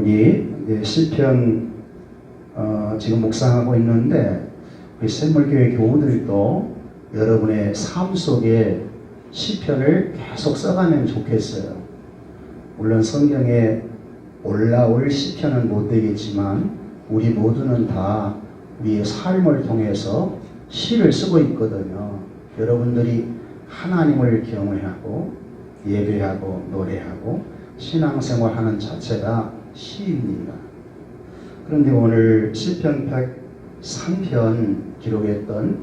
우리 시편 지금 묵상하고 있는데 우리 샘물교회 교우들도 여러분의 삶 속에 시편을 계속 써가면 좋겠어요. 물론 성경에 올라올 시편은 못 되겠지만 우리 모두는 다 우리의 삶을 통해서 시를 쓰고 있거든요. 여러분들이 하나님을 경외하고 예배하고 노래하고 신앙생활하는 자체가 시입니다. 그런데 오늘 시편 103편 기록했던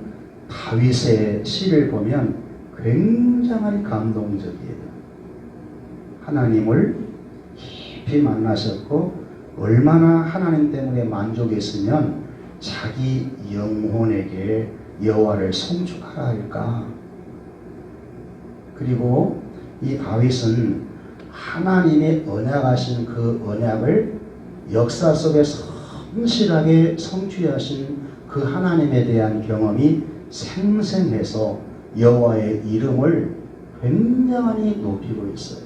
다윗의 시를 보면 굉장히 감동적이에요. 하나님을 깊이 만나셨고 얼마나 하나님 때문에 만족했으면 자기 영혼에게 여호와를 송축하라 할까. 그리고 이 다윗은 하나님의 언약하신 그 언약을 역사 속에 성실하게 성취하신 그 하나님에 대한 경험이 생생해서 여호와의 이름을 굉장히 높이고 있어요.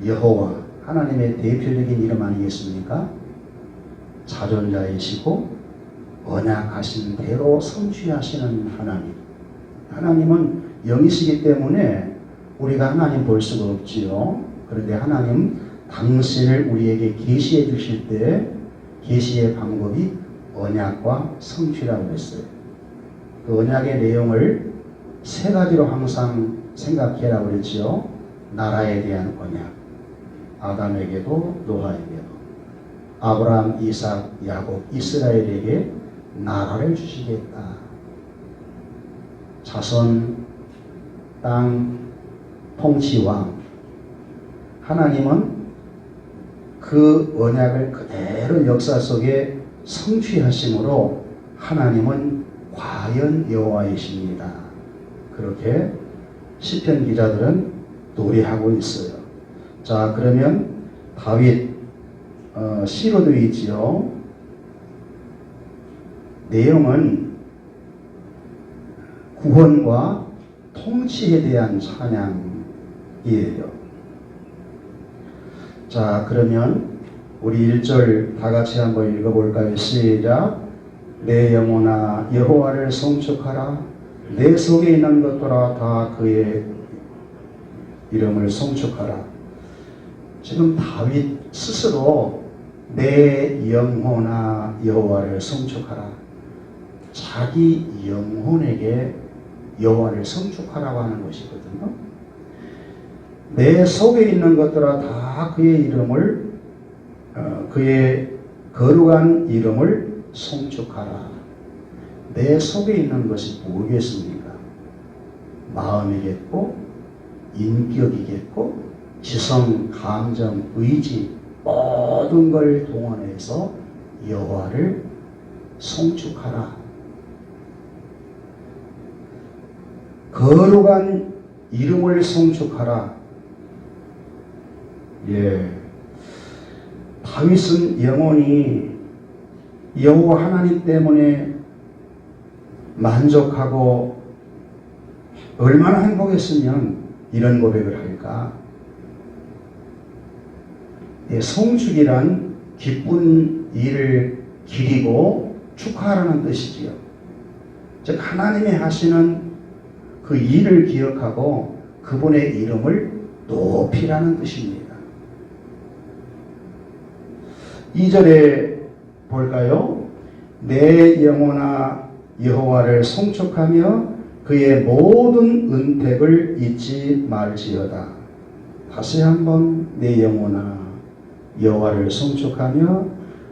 여호와, 하나님의 대표적인 이름 아니겠습니까? 자존자이시고 언약하신 대로 성취하시는 하나님. 하나님은 영이시기 때문에 우리가 하나님 볼 수가 없지요. 그런데 하나님 당신을 우리에게 계시해 주실 때 계시의 방법이 언약과 성취라고 했어요. 그 언약의 내용을 세 가지로 항상 생각해라고 그랬지요. 나라에 대한 언약, 아담에게도 노아에게도, 아브라함, 이삭, 야곱, 이스라엘에게 나라를 주시겠다. 자손, 땅, 통치왕. 하나님은 그 언약을 그대로 역사 속에 성취하심으로 하나님은 과연 여호와이십니다. 그렇게 시편 기자들은 노래하고 있어요. 자, 그러면 다윗 시로 되어 있지요. 내용은 구원과 통치에 대한 찬양이에요. 자, 그러면 우리 1절 다 같이 한번 읽어볼까요? 시작. 내 영혼아 여호와를 송축하라. 내 속에 있는 것들아 다 그의 이름을 송축하라. 지금 다윗 스스로 내 영혼아 여호와를 송축하라. 자기 영혼에게 여호와를 송축하라고 하는 것이거든요. 내 속에 있는 것들아 다 그의 이름을 그의 거룩한 이름을 송축하라. 내 속에 있는 것이 뭐겠습니까? 마음이겠고 인격이겠고 지성, 감정, 의지 모든 걸 동원해서 여호와를 송축하라. 거룩한 이름을 송축하라. 예, 다윗은 영혼이 여호와 하나님 때문에 만족하고 얼마나 행복했으면 이런 고백을 할까? 예, 송축이란 기쁜 일을 기리고 축하하라는 뜻이지요. 즉 하나님이 하시는 그 일을 기억하고 그분의 이름을 높이라는 뜻입니다. 2절에 볼까요? 내 영혼아 여호와를 송축하며 그의 모든 은택을 잊지 말지어다. 다시 한번 내 영혼아 여호와를 송축하며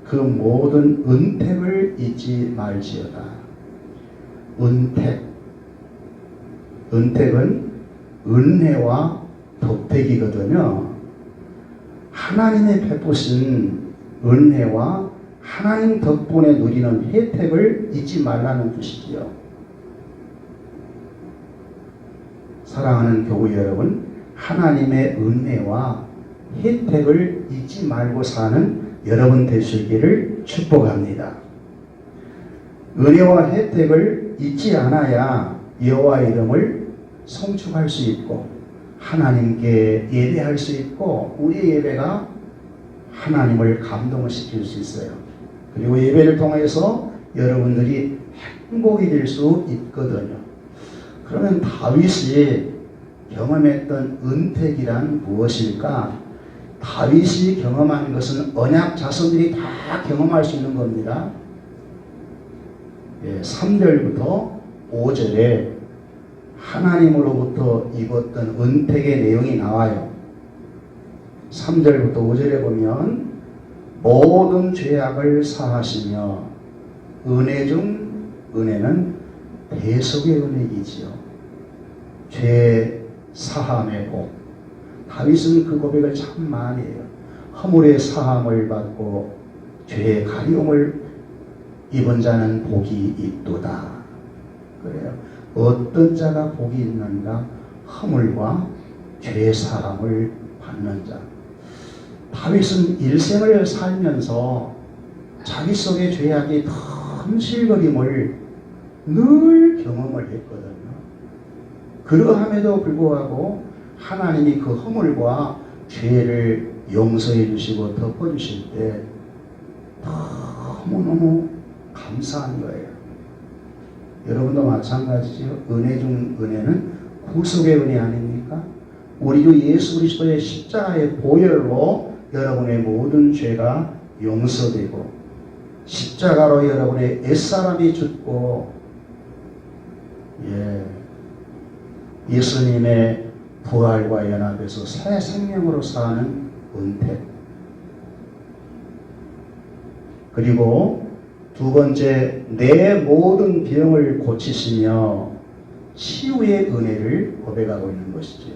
그 모든 은택을 잊지 말지어다. 은택은 은혜와 덕택이거든요. 하나님의 베푸신 은혜와 하나님 덕분에 누리는 혜택을 잊지 말라는 뜻이지요. 사랑하는 교우 여러분, 하나님의 은혜와 혜택을 잊지 말고 사는 여러분 되시기를 축복합니다. 은혜와 혜택을 잊지 않아야 여호와 이름을 송축할 수 있고 하나님께 예배할 수 있고 우리의 예배가 하나님을 감동시킬 수 있어요. 그리고 예배를 통해서 여러분들이 행복이 될 수 있거든요. 그러면 다윗이 경험했던 은택이란 무엇일까? 다윗이 경험한 것은 언약 자손들이 다 경험할 수 있는 겁니다. 3절부터 5절에 하나님으로부터 입었던 은택의 내용이 나와요. 3절부터 5절에 보면 모든 죄악을 사하시며 은혜 중 은혜는 대속의 은혜이지요. 죄 사함의 복. 다윗은 그 고백을 참 많이 해요. 허물의 사함을 받고 죄의 가리움을 입은 자는 복이 있도다. 그래요. 어떤 자가 복이 있는가? 허물과 죄 사함을 받는 자. 다윗은 일생을 살면서 자기 속의 죄악이 큰 실거림을 늘 경험을 했거든요. 그러함에도 불구하고 하나님이 그 허물과 죄를 용서해 주시고 덮어주실 때 너무너무 감사한 거예요. 여러분도 마찬가지죠. 은혜 중 은혜는 구속의 은혜 아닙니까? 우리 주 예수 그리스도의 십자가의 보혈로 여러분의 모든 죄가 용서되고 십자가로 여러분의 옛사람이 죽고 예수님의 부활과 연합해서 새 생명으로 사는 은택. 그리고 두 번째, 내 모든 병을 고치시며 치유의 은혜를 고백하고 있는 것이죠.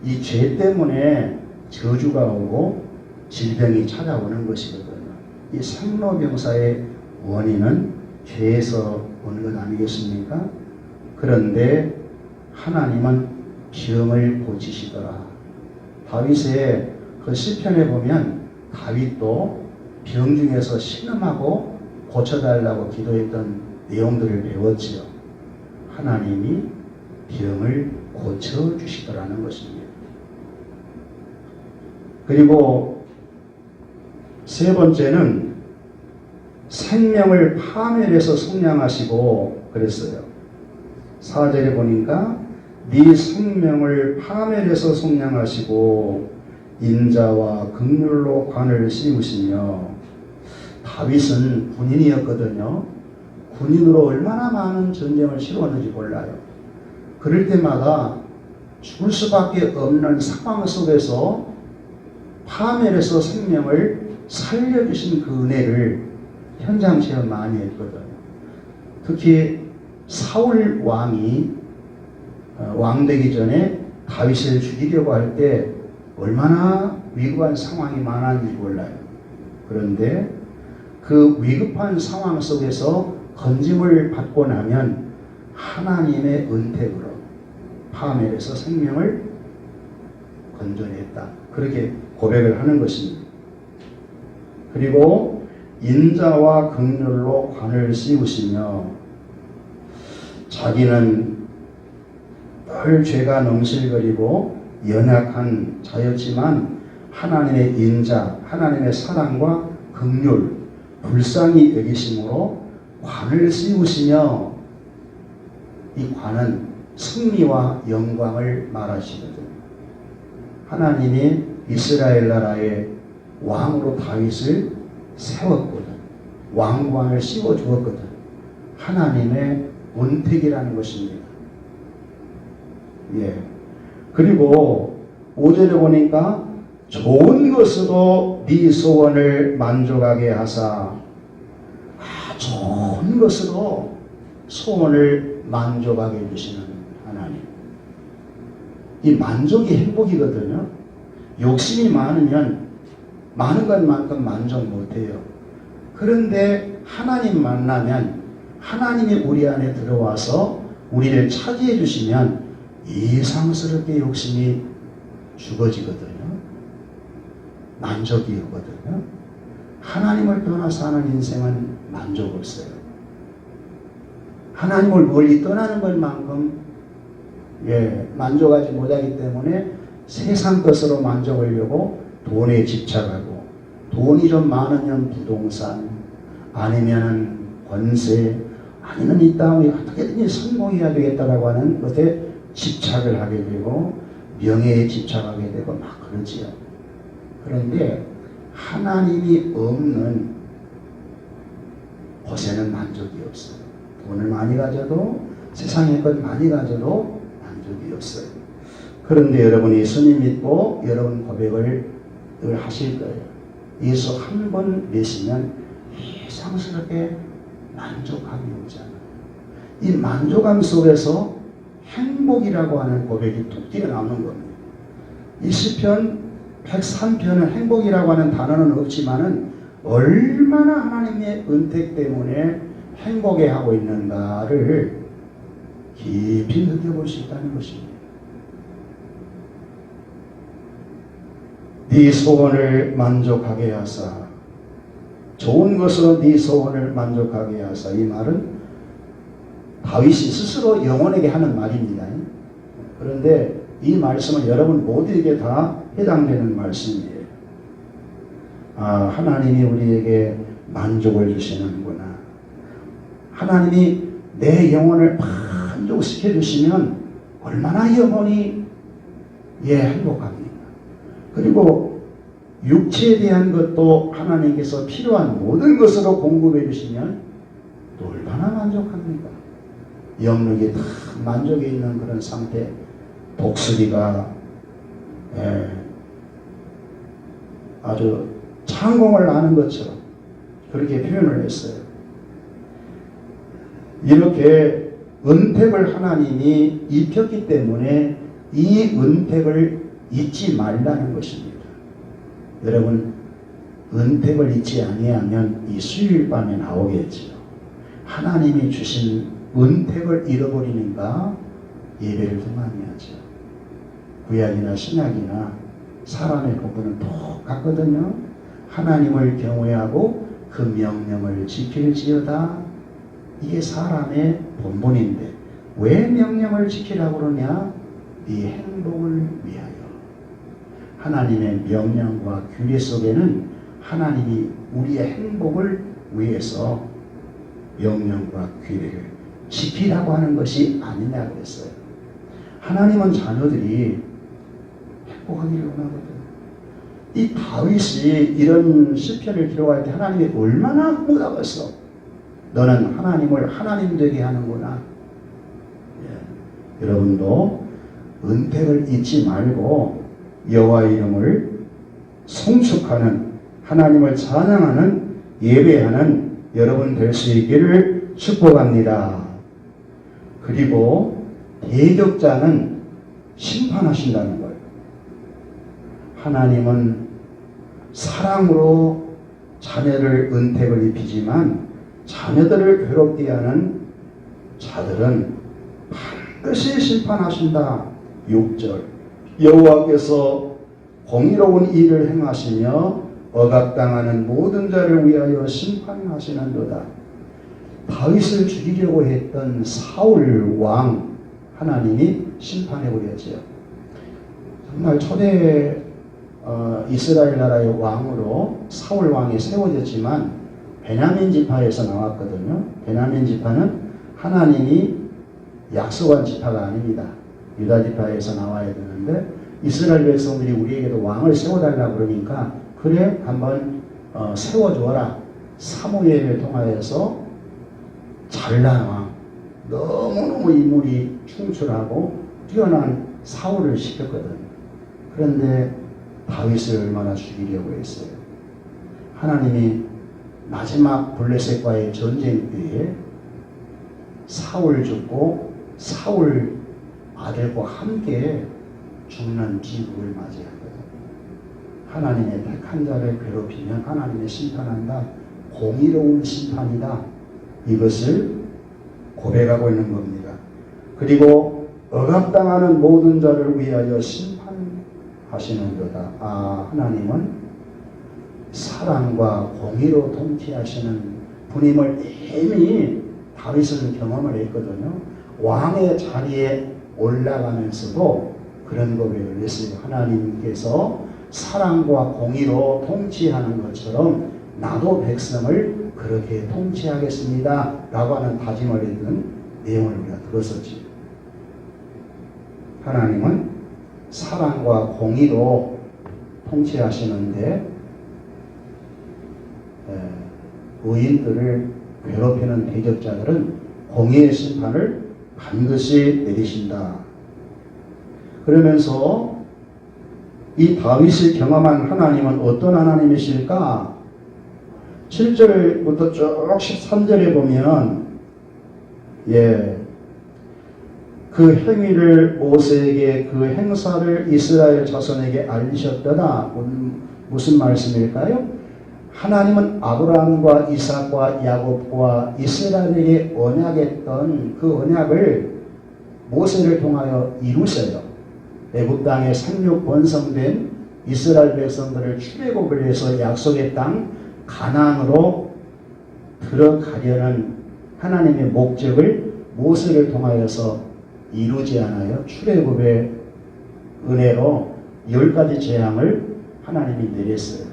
이 죄 때문에 저주가 오고 질병이 찾아오는 것이거든요. 이 생로병사의 원인은 죄에서 온 것 아니겠습니까? 그런데 하나님은 병을 고치시더라. 다윗의 그 시편에 보면 다윗도 병 중에서 신음하고 고쳐달라고 기도했던 내용들을 배웠지요. 하나님이 병을 고쳐주시더라는 것입니다. 그리고 세 번째는 생명을 파멸해서 속량하시고 그랬어요. 4절에 보니까 네 생명을 파멸해서 속량하시고 인자와 긍휼로 관을 씌우시며. 다윗은 군인이었거든요. 군인으로 얼마나 많은 전쟁을 치루었는지 몰라요. 그럴 때마다 죽을 수밖에 없는 상황 속에서 파멸해서 생명을 살려주신 그 은혜를 현장 체험 많이 했거든요. 특히 사울 왕이 왕되기 전에 다윗을 죽이려고 할 때 얼마나 위급한 상황이 많았는지 몰라요. 그런데 그 위급한 상황 속에서 건짐을 받고 나면 하나님의 은택으로 파멸해서 생명을 건져냈다. 그렇게 고백을 하는 것입니다. 그리고 인자와 긍휼로 관을 씌우시며 자기는 늘 죄가 넘실거리고 연약한 자였지만 하나님의 인자, 하나님의 사랑과 긍휼, 불쌍히 여기심으로 관을 씌우시며 이 관은 승리와 영광을 말하시거든요. 하나님이 이스라엘 나라의 왕으로 다윗을 세웠거든. 왕관을 씌워주었거든. 하나님의 은택이라는 것입니다. 그리고 5절에 보니까 좋은 것으로 네 소원을 만족하게 하사. 좋은 것으로 소원을 만족하게 해주시는 하나님. 이 만족이 행복이거든요. 욕심이 많으면 많은 것만큼 만족 못해요. 그런데 하나님 만나면 하나님이 우리 안에 들어와서 우리를 차지해 주시면 이상스럽게 욕심이 죽어지거든요. 만족이 오거든요. 하나님을 떠나 사는 인생은 만족 없어요. 하나님을 멀리 떠나는 것만큼 만족하지 못하기 때문에 세상 것으로 만족하려고 돈에 집착하고 돈이 좀 많으면 부동산, 아니면은 권세, 아니면 이 땅에 어떻게든지 성공해야 되겠다라고 하는 것에 집착을 하게 되고 명예에 집착하게 되고 막 그러지요. 그런데 하나님이 없는 곳에는 만족이 없어요. 돈을 많이 가져도, 세상의 것 많이 가져도 만족이 없어요. 그런데 여러분이 예수님 믿고 여러분 고백을 늘 하실 거예요. 예수 한 번 믿으시면 이상스럽게 만족함이 오잖아요. 이 만족함 속에서 행복이라고 하는 고백이 툭 튀어나오는 겁니다. 이 시편 103편은 행복이라고 하는 단어는 없지만은 얼마나 하나님의 은택 때문에 행복해하고 있는가를 깊이 느껴볼 수 있다는 것입니다. 네 소원을 만족하게 하사, 좋은 것으로 네 소원을 만족하게 하사. 이 말은 다윗이 스스로 영혼에게 하는 말입니다. 그런데 이 말씀은 여러분 모두에게 다 해당되는 말씀이에요. 하나님이 우리에게 만족을 주시는구나. 하나님이 내 영혼을 만족시켜 주시면 얼마나 영혼이 행복합니까? 그리고 육체에 대한 것도 하나님께서 필요한 모든 것으로 공급해 주시면 또 얼마나 만족합니까? 영역이 다 만족해 있는 그런 상태. 독수리가 아주 창공을 나는 것처럼 그렇게 표현을 했어요. 이렇게 은택을 하나님이 입혔기 때문에 이 은택을 잊지 말라는 것입니다. 여러분, 은택을 잊지 아니하면 이 수요일 밤에 나오겠지요. 하나님이 주신 은택을 잃어버리니까 예배를 더 많이 하죠. 구약이나 신약이나 사람의 부분은 똑같거든요. 하나님을 경외하고 그 명령을 지킬지어다. 이게 사람의 본분인데 왜 명령을 지키라고 그러냐? 네 행복을 위하여. 하나님의 명령과 규례 속에는 하나님이 우리의 행복을 위해서 명령과 규례를 지키라고 하는 것이 아니냐고 했어요. 하나님은 자녀들이 행복하기를 원하거든. 이 다윗이 이런 시편을 기록할 때 하나님이 얼마나 못하겠어. 너는 하나님을 하나님 되게 하는구나. 여러분도 은택을 잊지 말고 여호와 이름을 송축하는, 하나님을 찬양하는, 예배하는 여러분 될 수 있기를 축복합니다. 그리고 대적자는 심판하신다는 거예요. 하나님은 사랑으로 자녀를 은택을 입히지만 자녀들을 괴롭게 하는 자들은 반드시 심판하신다. 6절 여호와께서 공의로운 일을 행하시며 억압당하는 모든 자를 위하여 심판하시는도다. 다윗을 죽이려고 했던 사울 왕 하나님이 심판해버렸지요. 정말 초대 이스라엘 나라의 왕으로 사울 왕이 세워졌지만 베냐민 지파에서 나왔거든요. 베냐민 지파는 하나님이 약속한 지파가 아닙니다. 유다 지파에서 나와야 되는데 이스라엘 백성들이 우리에게도 왕을 세워달라고 그러니까 그래 한번 세워줘라. 사무엘을 통하여서 잘난 왕, 너무너무 인물이 충출하고 뛰어난 사울을 시켰거든. 그런데 다윗을 얼마나 죽이려고 했어요. 하나님이 마지막 블레셋과의 전쟁 때에 사울 죽고 사울 아들과 함께 죽는 비극을 맞이하거든. 하나님의 택한 자를 괴롭히면 하나님의 심판한다. 공의로운 심판이다. 이것을 고백하고 있는 겁니다. 그리고 억압당하는 모든 자를 위하여 심판하시는도다. 하나님은 사랑과 공의로 통치하시는 분임을 이미 다윗은 경험을 했거든요. 왕의 자리에 올라가면서도 그런 고백을 했어요. 하나님께서 사랑과 공의로 통치하는 것처럼 나도 백성을 그렇게 통치하겠습니다 라고 하는 다짐을 했던 내용을 우리가 들었었지. 하나님은 사랑과 공의로 통치하시는데 의인들을 괴롭히는 대적자들은 공의의 심판을 반드시 내리신다. 그러면서 이 다윗을 경험한 하나님은 어떤 하나님이실까? 7절부터 쭉 13절에 보면 그 행위를 모세에게 그 행사를 이스라엘 자손에게 알리셨더라. 무슨 말씀일까요? 하나님은 아브라함과 이삭과 야곱과 이스라엘에게 언약했던 그 언약을 모세를 통하여 이루셔요. 애굽 땅에 생육 번성된 이스라엘 백성들을 출애굽을 해서 약속의 땅 가나안으로 들어가려는 하나님의 목적을 모세를 통하여서 이루지 않아요. 출애굽의 은혜로 10가지 재앙을 하나님이 내렸어요.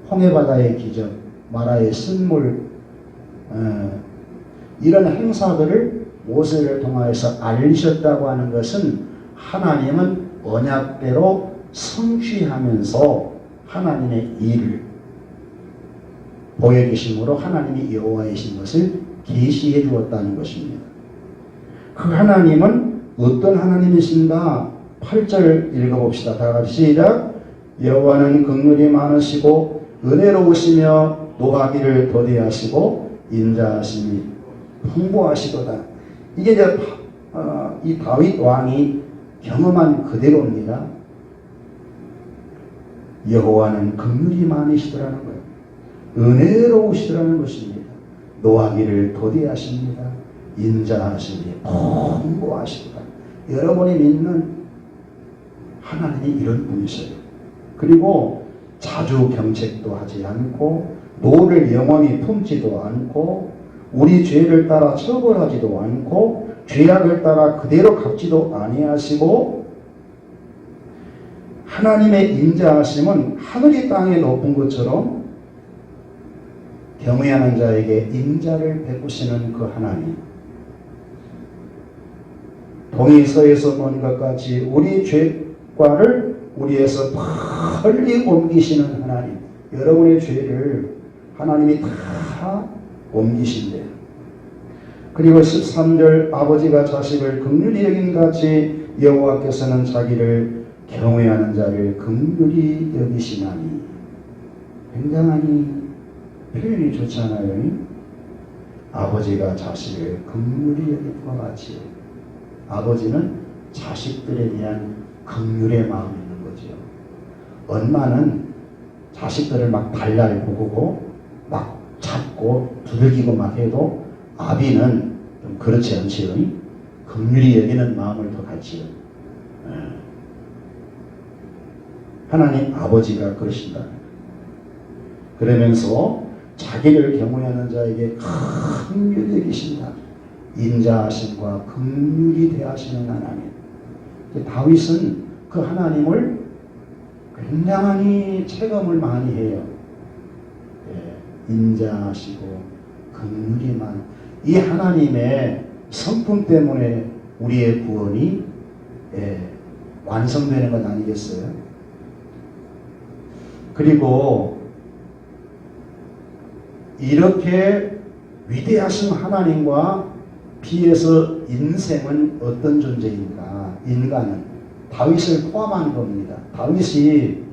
홍해바다의 기적, 마라의 쓴물, 이런 행사들을 모세를 통하여서 알리셨다고 하는 것은 하나님은 언약대로 성취하면서 하나님의 일을 보여주심으로 하나님이 여호와이신 것을 계시해 주었다는 것입니다. 그 하나님은 어떤 하나님이신가? 8절 읽어봅시다. 다 같이 시작. 여호와는 긍휼이 많으시고 은혜로우시며 노하기를 더디하시고 인자하심이 풍부하시도다. 이게 이제 이 다윗 왕이 경험한 그대로입니다. 여호와는 긍휼이 많으시더라는 거예요. 은혜로우시더라는 것입니다. 노하기를 더디하십니다. 인자하심이 풍부하시도다. 여러분이 믿는 하나님이 이런 분이세요. 그리고 자주 경책도 하지 않고 노를 영원히 품지도 않고 우리 죄를 따라 처벌하지도 않고 죄악을 따라 그대로 갚지도 아니하시고 하나님의 인자하심은 하늘이 땅에 높은 것처럼 경외하는 자에게 인자를 베푸시는 그 하나님. 동이 서에서 먼 것 같이 우리 죄과를 우리에서 멀리 옮기시는 하나님. 여러분의 죄를 하나님이 다 옮기신대요. 그리고 13절 아버지가 자식을 긍휼히 여긴 같이 여호와께서는 자기를 경외하는 자를 긍휼히 여기시나니. 굉장히 표현이 좋잖아요. 아버지가 자식을 긍휼히 여긴 것 같이. 아버지는 자식들에 대한 긍휼의 마음이 있는 거죠. 엄마는 자식들을 막 달달구고 막 잡고 두들기고 막 해도 아비는 좀 그렇지 않지요. 긍휼히 여기는 마음을 더 갖지요. 하나님 아버지가 그러신다. 그러면서 자기를 경외하는 자에게 긍휼히 여기신다. 인자하심과 긍휼히 대하시는 하나님. 다윗은 그 하나님을 굉장히 체험을 많이 해요. 인자하시고 긍휼이 많은 이 하나님의 성품 때문에 우리의 구원이 완성되는 것 아니겠어요? 그리고 이렇게 위대하신 하나님과 비해서 인생은 어떤 존재인가? 인간은 다윗을 포함한 겁니다. 다윗이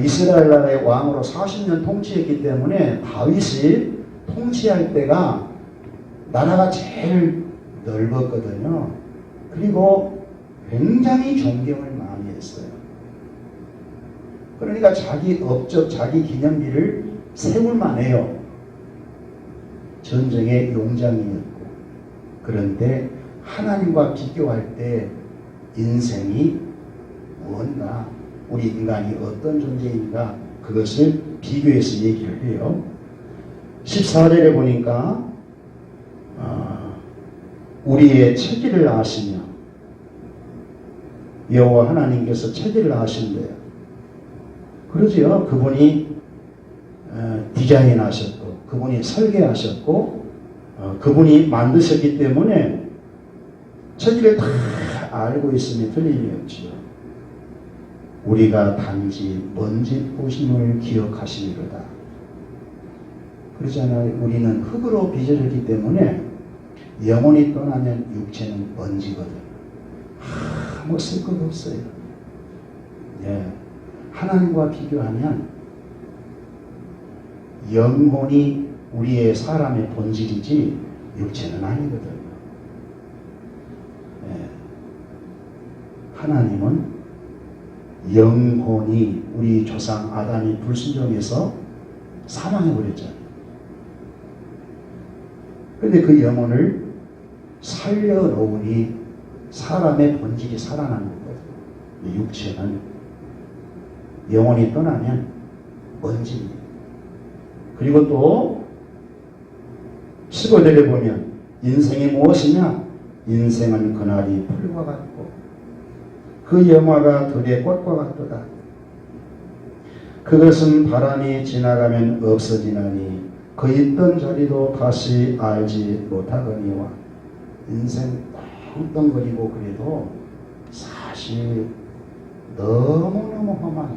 이스라엘 나라의 왕으로 40년 통치했기 때문에 다윗이 통치할 때가 나라가 제일 넓었거든요. 그리고 굉장히 존경을 많이 했어요. 그러니까 자기 업적, 자기 기념비를 세울만 해요. 전쟁의 용장이었고. 그런데 하나님과 비교할 때 인생이 뭔가, 우리 인간이 어떤 존재인가, 그것을 비교해서 얘기를 해요. 14절에 보니까 우리의 체질을 아시며, 여호와 하나님께서 체질을 아신대요. 그러지요. 그분이 디자인하셨고 그분이 설계하셨고 그분이 만드셨기 때문에 천지를 다 알고 있으니 틀림이 없지요. 우리가 단지 먼지 부심을 기억하시리로다. 그러잖아요. 우리는 흙으로 빚어졌기 때문에 영혼이 떠나면 육체는 먼지거든. 아무 쓸것 없어요. 예. 하나님과 비교하면 영혼이 우리의 사람의 본질이지 육체는 아니거든요. 예. 하나님은 영혼이 우리 조상 아담이 불순종해서 사망해버렸잖아요. 그런데 그 영혼을 살려놓으니 사람의 본질이 살아나는 거거든요. 육체는 영혼이 떠나면 먼지입니다. 그리고 또 15절에 보면 인생이 무엇이냐? 인생은 그날이 풀과 같고 그 영화가 들의 꽃과 같도다. 그것은 바람이 지나가면 없어지나니 그 있던 자리도 다시 알지 못하거니와. 인생 떵떵거리고 그래도 사실 너무너무 험하게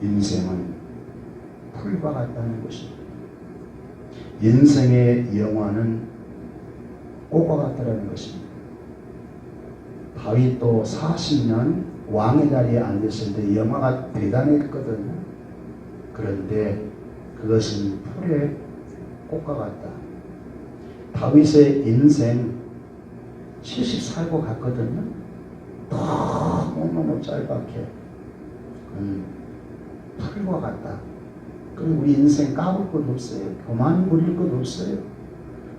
인생은 풀과 같다는 것입니다. 인생의 영화는 꽃과 같다는 것입니다. 다윗도 40년 왕의 자리에 앉았을 때 영화가 대단했거든요. 그런데 그것은 풀의 꽃과 같다. 다윗의 인생 70 살고 갔거든요. 너무너무 짧게 풀과 같다. 그리고 우리 인생 까불 것 없어요. 교만 부릴 것 없어요.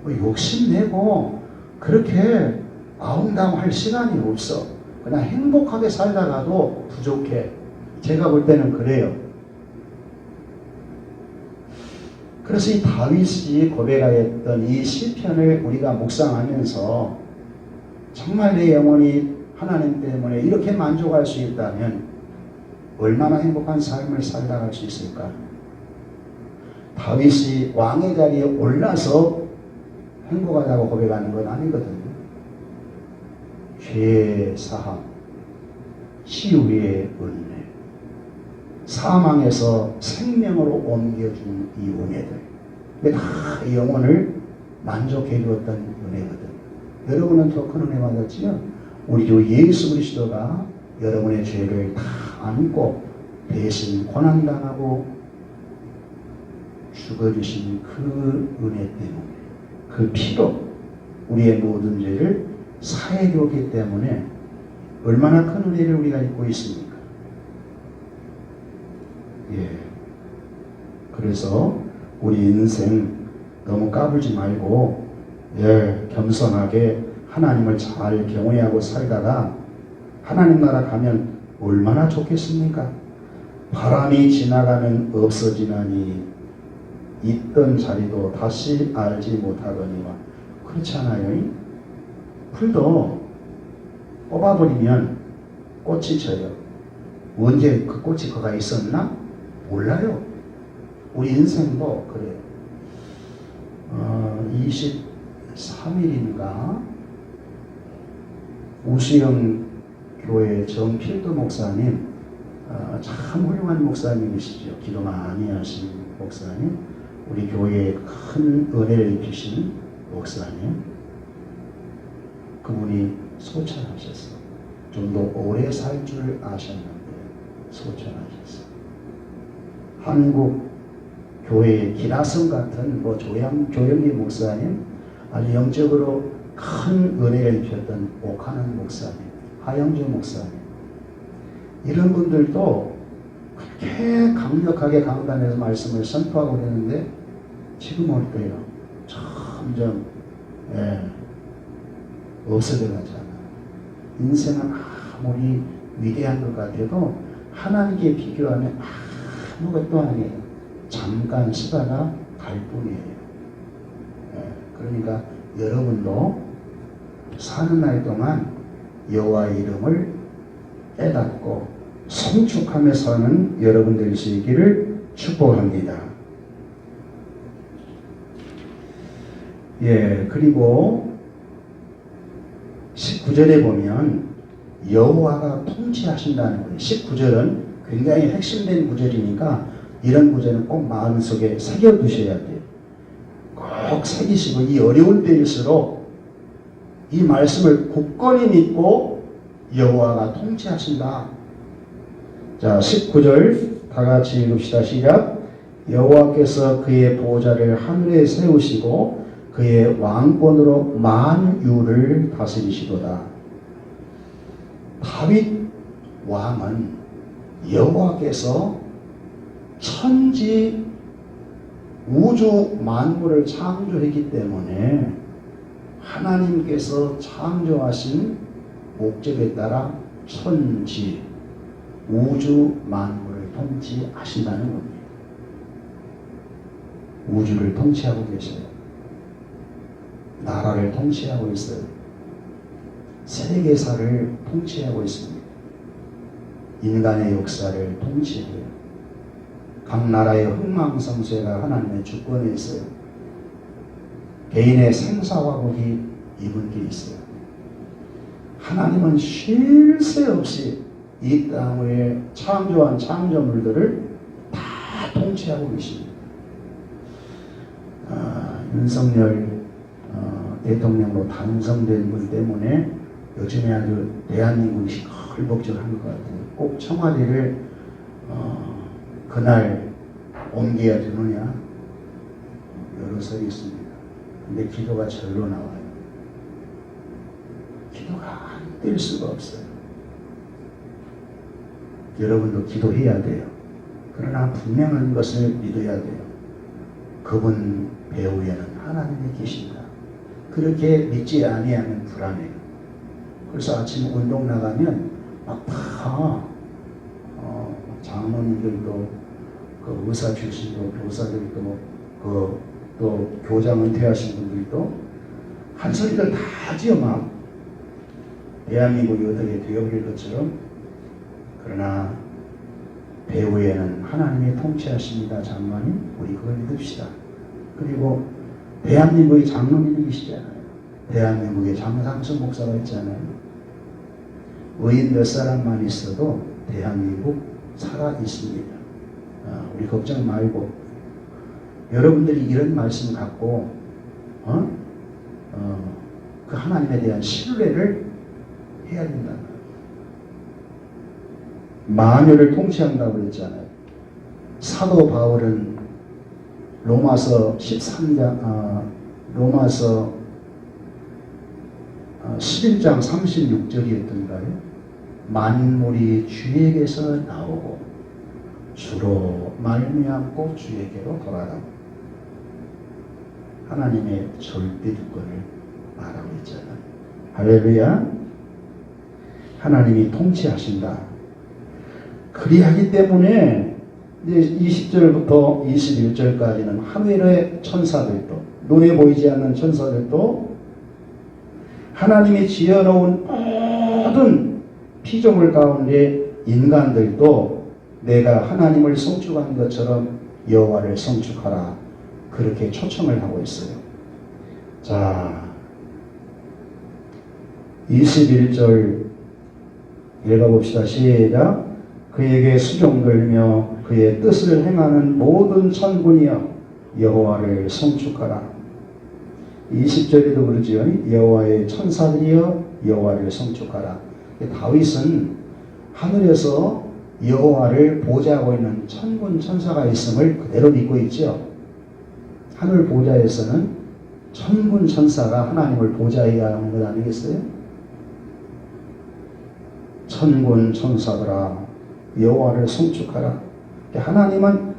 뭐 욕심내고 그렇게 아웅다웅할 시간이 없어. 그냥 행복하게 살다가도 부족해. 제가 볼 때는 그래요. 그래서 이 다윗이 고백하였던 이 시편을 우리가 묵상하면서 정말 내 영혼이 하나님 때문에 이렇게 만족할 수 있다면 얼마나 행복한 삶을 살다 갈 수 있을까? 다윗이 왕의 자리에 올라서 행복하다고 고백하는 건 아니거든요. 죄의 사함, 치유의 은혜, 사망에서 생명으로 옮겨준 이 은혜들, 근데 다 영혼을 만족해 주었던 은혜거든. 여러분은 더 큰 은혜 받았지요? 우리 주 예수 그리스도가 여러분의 죄를 다 안고 대신 고난당하고 죽어주신 그 은혜 때문에, 그 피로 우리의 모든 죄를 사해 주었기 때문에 얼마나 큰 은혜를 우리가 입고 있습니까? 예. 그래서 우리 인생 너무 까불지 말고, 예, 겸손하게 하나님을 잘 경외하고 살다가 하나님 나라 가면 얼마나 좋겠습니까? 바람이 지나가면 없어지나니 있던 자리도 다시 알지 못하거니와. 그렇지 않아요? 풀도 뽑아버리면 꽃이 져요. 언제 그 꽃이 거가 있었나? 몰라요. 우리 인생도 그래요. 23일인가 우수영 교회 정필도 목사님, 참 훌륭한 목사님이시죠. 기도 많이 하신 목사님, 우리 교회에 큰 은혜를 입히신 목사님, 그분이 소천하셨어요. 좀 더 오래 살 줄 아셨는데 소천하셨어요. 한국 교회의 기라성 같은 조영기 목사님, 아주 영적으로 큰 은혜를 입혔던 옥하는 목사님, 하영주 목사님, 이런 분들도 그렇게 강력하게 강단에서 말씀을 선포하고 있는데 지금 어때요? 점점 없어져 가잖아요. 인생은 아무리 위대한 것 같아도 하나님께 비교하면 아무것도 아니에요. 잠깐 쉬다가 갈 뿐이에요. 그러니까 여러분도 사는 날 동안 여호와의 이름을 깨닫고 성축하며 사는 여러분 될 수 있기를 축복합니다. 예, 그리고 19절에 보면 여호와가 통치하신다는 거예요. 19절은 굉장히 핵심된 구절이니까 이런 구절은 꼭 마음속에 새겨두셔야 돼요. 꼭 새기시고 이 어려운 때일수록 이 말씀을 굳건히 믿고 여호와가 통치하신다. 자, 19절 다 같이 읽읍시다. 시작. 여호와께서 그의 보좌를 하늘에 세우시고 그의 왕권으로 만유를 다스리시도다. 다윗 왕은 여호와께서 천지 우주 만물을 창조했기 때문에 하나님께서 창조하신 목적에 따라 천지 우주 만물을 통치하신다는 겁니다. 우주를 통치하고 계셔요. 나라를 통치하고 있어요. 세계사를 통치하고 있습니다. 인간의 역사를 통치해요. 각 나라의 흥망성쇠가 하나님의 주권에 있어요. 개인의 생사화복이 이분께 있어요. 하나님은 쉴 새 없이 이 땅 위에 창조한 창조물들을 다 통치하고 계십니다. 윤석열 대통령으로 당선된 분 때문에 요즘에 아주 대한민국이 시끌벅적한 것 같아요. 꼭 청와대를 그날 옮겨야 되느냐 여러 설이 있습니다. 근데 기도가 절로 나와요. 기도가 안 될 수가 없어요. 여러분도 기도해야 돼요. 그러나 분명한 것을 믿어야 돼요. 그분 배후에는 하나님이 계신다. 그렇게 믿지 아니하면 불안해요. 그래서 아침 운동 나가면 막 다 장로님들도 그 의사 출신도 교사들도 또 교장 은퇴하신 분들도 한 소리를 다 하지요. 막 대한민국이 어떻게 되어버릴 것처럼. 그러나 배후에는 하나님이 통치하십니다. 장로님, 우리 그걸 믿읍시다. 그리고 대한민국의 장로님이 계시잖아요. 대한민국에 장상수 목사가 있잖아요. 의인 몇 사람만 있어도 대한민국 살아 있습니다. 우리 걱정 말고 여러분들이 이런 말씀 갖고 그 하나님에 대한 신뢰를 해야 된다. 만유를 통치한다고 그랬잖아요. 사도 바울은 로마서 13장 로마서 11장 36절이었던가요? 만물이 주에게서 나오고 주로 말미암고 주에게로 돌아가고 하나님의 절대 주권을 말하고 있잖아요. 할렐루야. 하나님이 통치하신다. 그리하기 때문에 이제 20절부터 21절까지는 하늘의 천사들도 눈에 보이지 않는 천사들도 하나님이 지어놓은 모든 피조물 가운데 인간들도 내가 하나님을 성축한 것처럼 여호와를 성축하라. 그렇게 초청을 하고 있어요. 자, 21절 읽어봅시다. 시작. 그에게 수종들며 그의 뜻을 행하는 모든 천군이여 여호와를 성축하라. 20절에도 그러지요. 여호와의 천사들이여 여호와를 성축하라. 다윗은 하늘에서 여호와를 보좌하고 있는 천군 천사가 있음을 그대로 믿고 있죠. 하늘 보좌에서는 천군 천사가 하나님을 보좌해야 하는 것 아니겠어요? 천군 천사들아 여호와를 성축하라. 하나님은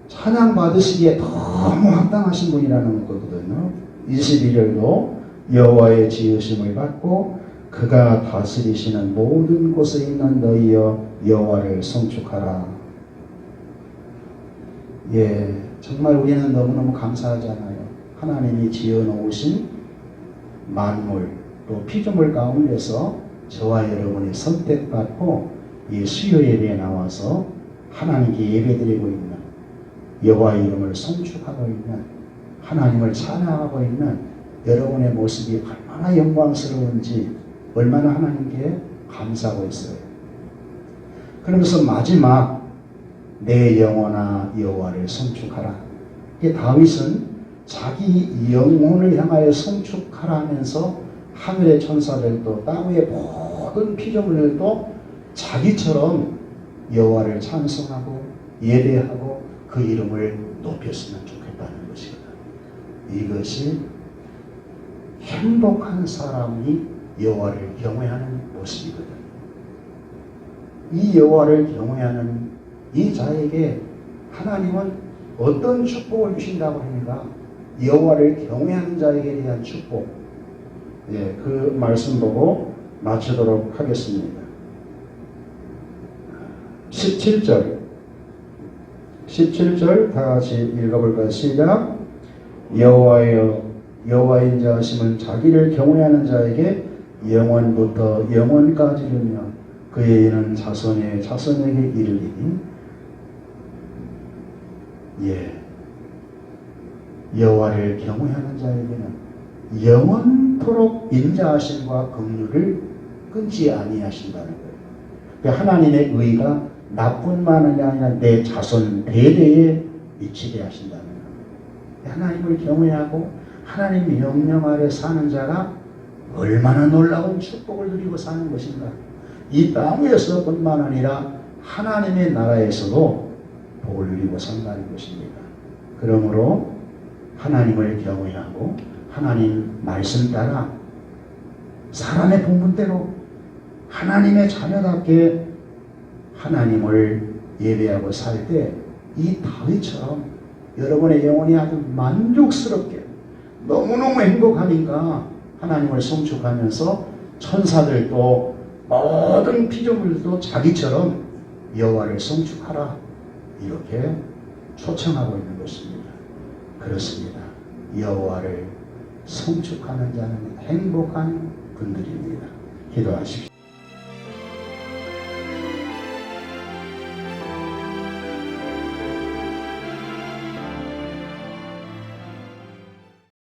찬양 받으시기에 너무 합당하신 분이라는 거거든요. 22절도 여호와의 지으심을 받고 그가 다스리시는 모든 곳에 있는 너희여 여호와를 성축하라. 예, 정말 우리는 너무너무 감사하잖아요. 하나님이 지어놓으신 만물 또 피조물 가운데서 저와 여러분이 선택받고 이 수요 예배에 나와서 하나님께 예배드리고 있는, 여호와의 이름을 송축하고 있는, 하나님을 찬양하고 있는 여러분의 모습이 얼마나 영광스러운지, 얼마나 하나님께 감사하고 있어요. 그러면서 마지막 내 영혼아 여호와를 송축하라. 이 다윗은 자기 영혼을 향하여 송축하라 하면서 하늘의 천사들도 땅 위의 모든 피조물들도 자기처럼 여호와를 찬송하고 예배하고 그 이름을 높였으면 좋겠다는 것입니다. 이것이 행복한 사람이 여호와를 경외하는 모습이거든요. 이 여호와를 경외하는 이 자에게 하나님은 어떤 축복을 주신다고 하니까 여호와를 경외하는 자에게 대한 축복. 예, 그 말씀 보고 마치도록 하겠습니다. 17절 다 같이 읽어볼까요? 시작. 여호와여 여호와인 자 하심은 자기를 경외하는 자에게 영원부터 영원까지 이르며 그의 이는 자손의 자손에게 이르리니. 예, 여호와를 경외하는 자에게는 영원토록 인자하심과 긍휼을 끊지 아니하신다는 거예요. 그러니까 하나님의 의가 나뿐만이 아니라 내 자손 대대에 미치게 하신다는 거예요. 하나님을 경외하고 하나님 명령 아래 사는 자가 얼마나 놀라운 축복을 누리고 사는 것인가. 이 땅에서뿐만 아니라 하나님의 나라에서도 복을 누리고 산다는 것입니다. 그러므로 하나님을 경외하고 하나님 말씀 따라 사람의 본분대로 하나님의 자녀답게 하나님을 예배하고 살 때 이 다윗처럼 여러분의 영혼이 아주 만족스럽게 너무너무 행복하니까 하나님을 송축하면서 천사들도 모든 피조물도 자기처럼 여호와를 송축하라 이렇게 초청하고 있는 것입니다. 그렇습니다. 여호와를 송축하는 자는 행복한 분들입니다. 기도하십시오.